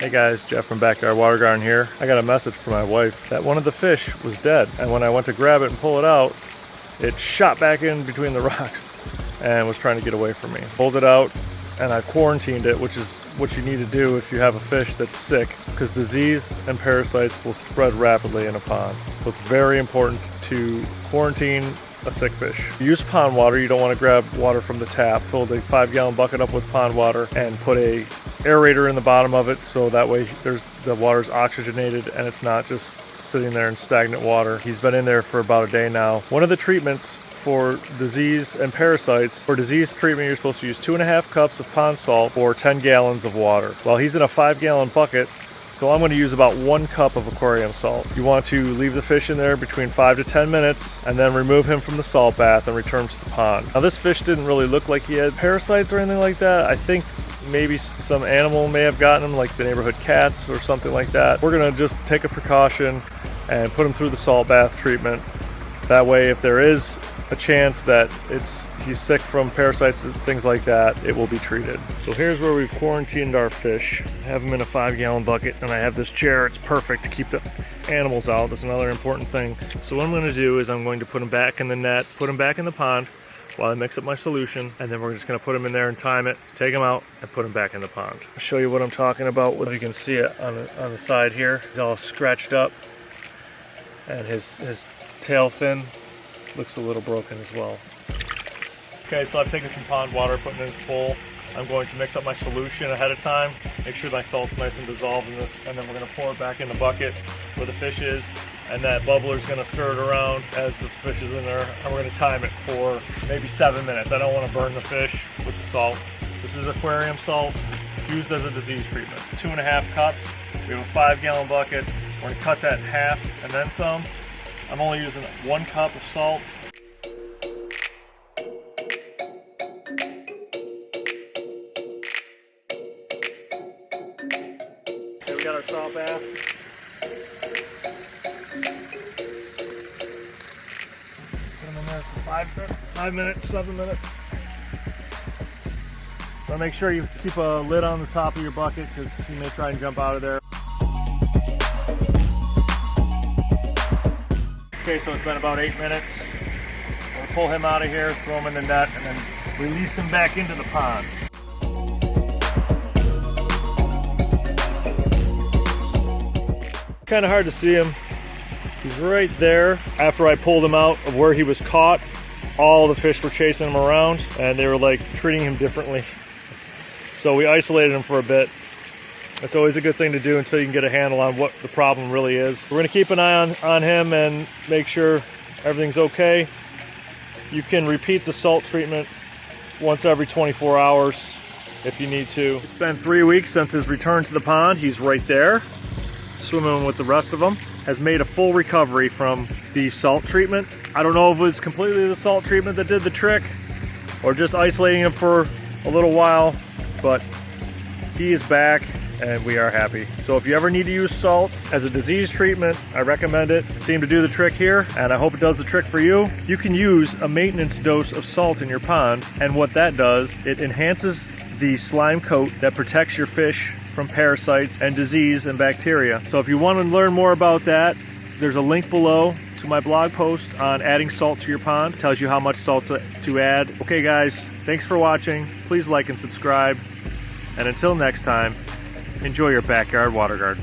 Hey guys, Jeff from Backyard Water Garden here. I got a message from my wife that one of the fish was dead, and when I went to grab it and pull it out, it shot back in between the rocks and was trying to get away from me. Pulled it out and I quarantined it, which is what you need to do if you have a fish that's sick, because disease and parasites will spread rapidly in a pond. So it's very important to quarantine a sick fish. Use pond water. You don't want to grab water from the tap. Fill the 5-gallon bucket up with pond water and put a aerator in the bottom of it, so that way the water's oxygenated and it's not just sitting there in stagnant water. He's been in there for about a day now. One of the treatments for disease and parasites, for disease treatment, you're supposed to use 2.5 cups of pond salt for 10 gallons of water. Well, he's in a 5-gallon bucket, so I'm going to use about 1 cup of aquarium salt. You want to leave the fish in there between 5 to 10 minutes and then remove him from the salt bath and return to the pond. Now, this fish didn't really look like he had parasites or anything like that. I think maybe some animal may have gotten him, like the neighborhood cats or something like that. We're going to just take a precaution and put him through the salt bath treatment. That way, if there is a chance that he's sick from parasites or things like that, it will be treated. So here's where we've quarantined our fish. I have them in a 5-gallon bucket, and I have this chair. It's perfect to keep the animals out. That's another important thing. So what I'm going to do is I'm going to put them back in the net, put them back in the pond while I mix up my solution, and then we're just going to put them in there and time it, take them out, and put them back in the pond. I'll show you what I'm talking about. You can see it on the side here. He's all scratched up, and his tail fin looks a little broken as well. Okay, so I've taken some pond water, put it in this bowl. I'm going to mix up my solution ahead of time, make sure my salt's nice and dissolved in this, and then we're going to pour it back in the bucket where the fish is, and that bubbler is going to stir it around as the fish is in there, and we're going to time it for maybe 7 minutes. I don't want to burn the fish with the salt. This is aquarium salt used as a disease treatment. 2.5 cups. We have a 5-gallon bucket. We're going to cut that in half and then some. I'm only using 1 cup of salt. Okay, we got our salt bath. Put them in there for 5 minutes, 7 minutes. So make sure you keep a lid on the top of your bucket, because he may try and jump out of there. Okay, so it's been about 8 minutes. I'm going to pull him out of here, throw him in the net, and then release him back into the pond. Kind of hard to see him. He's right there. After I pulled him out of where he was caught, all the fish were chasing him around, and they were like treating him differently. So we isolated him for a bit. It's always a good thing to do until you can get a handle on what the problem really is. We're going to keep an eye on him and make sure everything's okay. You can repeat the salt treatment once every 24 hours if you need to. It's been 3 weeks since his return to the pond. He's right there, swimming with the rest of them. Has made a full recovery from the salt treatment. I don't know if it was completely the salt treatment that did the trick or just isolating him for a little while, but he is back and we are happy. So if you ever need to use salt as a disease treatment, I recommend it. It seemed to do the trick here, and I hope it does the trick for you. You can use a maintenance dose of salt in your pond, and what that does, it enhances the slime coat that protects your fish from parasites and disease and bacteria. So if you want to learn more about that, there's a link below to my blog post on adding salt to your pond. It tells you how much salt to add. Okay guys, thanks for watching. Please like and subscribe. And until next time, enjoy your backyard water garden.